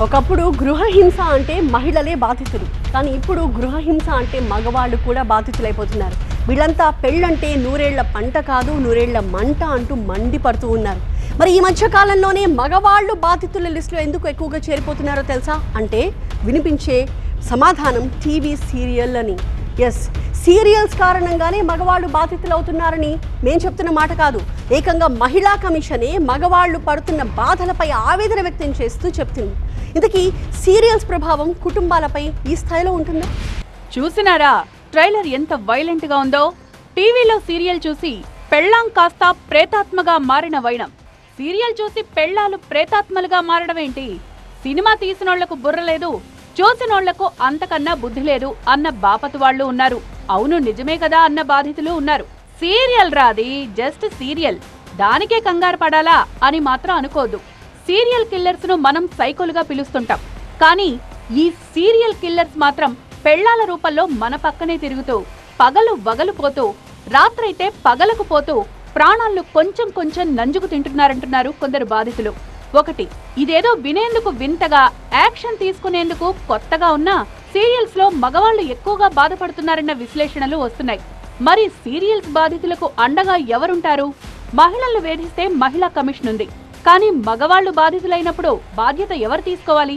ఒకప్పుడు గృహహింస అంటే మహిళలే బాధితులు, కానీ ఇప్పుడు గృహహింస అంటే మగవాళ్ళు కూడా బాధితులైపోతున్నారు. వీళ్ళంతా పెళ్ళంటే నూరేళ్ల పంట కాదు, నూరేళ్ల మంట అంటూ మండిపడుతూ ఉన్నారు. మరి ఈ మధ్య కాలంలోనే మగవాళ్ళు బాధితుల లిస్టులో ఎందుకు ఎక్కువగా చేరిపోతున్నారో తెలుసా? అంటే వినిపించే సమాధానం టీవీ సీరియల్ అని. ఎస్, సీరియల్స్ కారణంగానే మగవాళ్ళు బాధితులు అవుతున్నారని మేము చెప్తున్న మాట కాదు. ఏకంగా మహిళా కమిషనే మగవాళ్ళు పడుతున్న బాధలపై ఆవేదన వ్యక్తం చేస్తూ చెప్తుంది. ఇంతకీ సీరియల్స్ ప్రభావం కుటుంబాలపై ఈ స్థాయిలో ఉంటుందా? చూసినారా ట్రైలర్ ఎంత వైలెంట్ గా ఉందో? టీవీలో సీరియల్ చూసి పెళ్ళాం కాస్త ప్రేతాత్మగా మారిన వైనం, సీరియల్ చూసి పెళ్ళాలు ప్రేతాత్మలుగా మారడం ఏంటి? సినిమా తీసినోళ్లకు బుర్ర లేదు, చూసినోళ్లకు అంతకన్నా బుద్ధి లేదు అన్న బాపతు వాళ్ళు ఉన్నారు. అవును నిజమే కదా అన్న బాధితులు ఉన్నారు. సీరియల్ రాది, జస్ట్ సీరియల్, దానికే కంగారు పడాలా అని మాత్రం అనుకోద్దు. సీరియల్ కిల్లర్స్ ను మనం సైకోలుగా పిలుస్తుంటాం, కానీ ఈ సీరియల్ కిల్లర్స్ మాత్రం పెళ్లాల రూపంలో మన పక్కనే తిరుగుతూ, పగలు వగలు పోతూ, రాత్రైతే పగలకు పోతూ ప్రాణాలను కొంచెం కొంచెం నంజుకు తింటున్నారంటున్నారు కొందరు బాధితులు. ఒకటి, ఇదేదో వినేందుకు వింతగా, యాక్షన్ తీసుకునేందుకు కొత్తగా ఉన్నా సీరియల్స్ లో మగవాళ్లు ఎక్కువగా బాధపడుతున్నారన్న విశ్లేషణలు వస్తున్నాయి. మరి సీరియల్స్ బాధితులకు అండగా ఎవరుంటారు? మహిళలను వేధిస్తే మహిళా కమిషన్ ఉంది, కానీ మగవాళ్లు బాధితులైనప్పుడు బాధ్యత ఎవరు తీసుకోవాలి?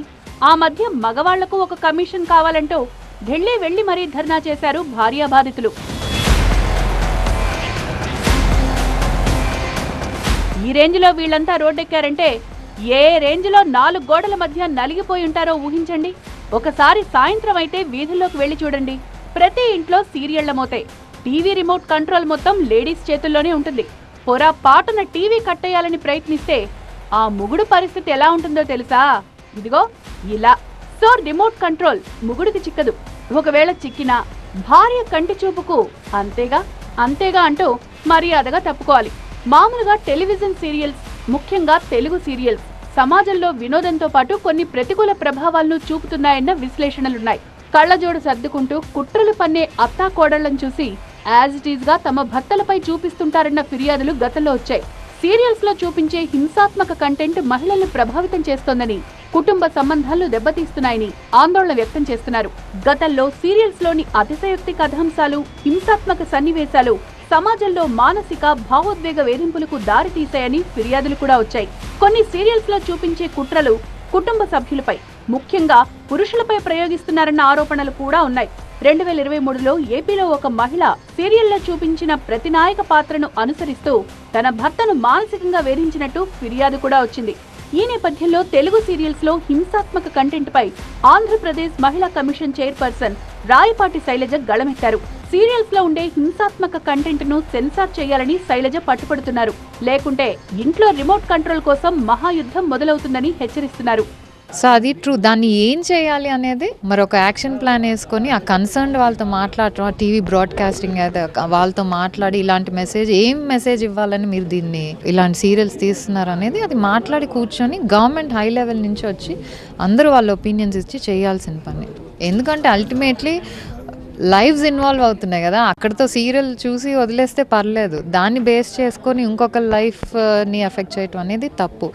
ఆ మధ్య మగవాళ్లకు ఒక కమిషన్ కావాలంటూ ఢిల్లీ వెళ్లి మరీ ధర్నా చేశారు భార్యా బాధితులు. ఈ రేంజ్ లో వీళ్లంతా రోడ్డెక్కారంటే ఏ రేంజ్ లో 4 గోడల మధ్య నలిగిపోయి ఉంటారో ఊహించండి. ఒకసారి సాయంత్రం అయితే వీధుల్లోకి వెళ్లి చూడండి, ప్రతి ఇంట్లో సీరియళ్ల మోతే. టీవీ రిమోట్ కంట్రోల్ మొత్తం లేడీస్ చేతుల్లోనే ఉంటుంది. పొరపాటున టీవీ కట్టేయాలని ప్రయత్నిస్తే ఆ మొగుడు పరిస్థితి ఎలా ఉంటుందో తెలుసా? ఇదిగో ఇలా. సో రిమోట్ కంట్రోల్ మొగుడికి చిక్కదు. ఒకవేళ చిక్కినా భార్య కంటి చూపుకు అంతేగా అంటూ మర్యాదగా తప్పుకోవాలి. మామూలుగా టెలివిజన్ సీరియల్స్, ముఖ్యంగా తెలుగు సీరియల్స్, సమాజంలో వినోదంతో పాటు కొన్ని ప్రతికూల ప్రభావాలను చూపుతున్నాయన్న విశ్లేషణలున్నాయి. కళ్లజోడు సర్దుకుంటూ కుట్రలు పన్నే అత్తా కోడళ్లను చూసి యాజ్ ఇట్ ఈజ్ గా తమ భర్తలపై చూపిస్తుంటారన్న ఫిర్యాదులు గతంలో వచ్చాయి. సీరియల్స్ లో చూపించే హింసాత్మక కంటెంట్ మహిళల్ని ప్రభావితం చేస్తోందని, కుటుంబ సంబంధాలను దెబ్బతీస్తున్నాయని ఆందోళన వ్యక్తం చేస్తున్నారు. గతంలో సీరియల్స్ లోని అతిశయోక్తి కథాంశాలు, హింసాత్మక సన్నివేశాలు సమాజంలో మానసిక, భావోద్వేగ వేధింపులకు దారితీశాయని ఫిర్యాదులు కూడా వచ్చాయి. కొన్ని సీరియల్స్ లో చూపించే కుట్రలు కుటుంబ సభ్యులపై, ముఖ్యంగా పురుషులపై ప్రయోగిస్తున్నారన్న ఆరోపణలు కూడా ఉన్నాయి. 2023లో ఏపీలో ఒక మహిళ సీరియల్లో చూపించిన ప్రతినాయక పాత్రను అనుసరిస్తూ తన భర్తను మానసికంగా వేధించినట్టు ఫిర్యాదు కూడా వచ్చింది. ఈ నేపథ్యంలో తెలుగు సీరియల్స్ లో హింసాత్మక కంటెంట్ పై ఆంధ్రప్రదేశ్ మహిళా కమిషన్ చైర్పర్సన్ రాయపాటి శైలజ గళమెత్తారు. సీరియల్స్ లో ఉండే హింసాత్మక కంటెంట్ ను సెన్సార్ చేయాలని శైలజ పట్టుపడుతున్నారు. లేకుంటే ఇంట్లో రిమోట్ కంట్రోల్ కోసం మహాయుద్ధం మొదలవుతుందని హెచ్చరిస్తున్నారు. సో అది ట్రూ. దాన్ని ఏం చేయాలి అనేది మరొక యాక్షన్ ప్లాన్ వేసుకొని ఆ కన్సర్న్డ్ వాళ్ళతో మాట్లాడటం, టీవీ బ్రాడ్కాస్టింగ్ అయితే వాళ్ళతో మాట్లాడి ఇలాంటి ఏం మెసేజ్ ఇవ్వాలని మీరు దీన్ని ఇలాంటి సీరియల్స్ తీస్తున్నారు అనేది అది మాట్లాడి కూర్చొని గవర్నమెంట్ హై లెవెల్ నుంచి వచ్చి అందరూ వాళ్ళ ఒపీనియన్స్ ఇచ్చి చేయాల్సిన పని. ఎందుకంటే అల్టిమేట్లీ లైవ్స్ ఇన్వాల్వ్ అవుతున్నాయి కదా, అక్కడితో సీరియల్ చూసి వదిలేస్తే పర్లేదు, దాన్ని బేస్ చేసుకొని ఇంకొక లైఫ్ని ఎఫెక్ట్ చేయటం అనేది తప్పు.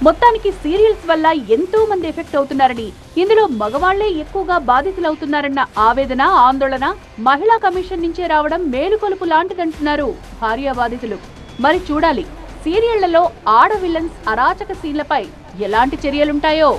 మొత్తానికి సీరియల్స్ వల్ల ఎంతో మంది ఎఫెక్ట్ అవుతున్నారని, ఇందులో మగవాళ్లే ఎక్కువగా బాధితులవుతున్నారన్న ఆవేదన, ఆందోళన మహిళా కమిషన్ నుంచే రావడం మేలుకొలుపు లాంటిదంటున్నారు భార్యా బాధితులు. మరి చూడాలి సీరియళ్లలో ఆడ విలన్స్ అరాచక సీన్లపై ఎలాంటి చర్యలుంటాయో.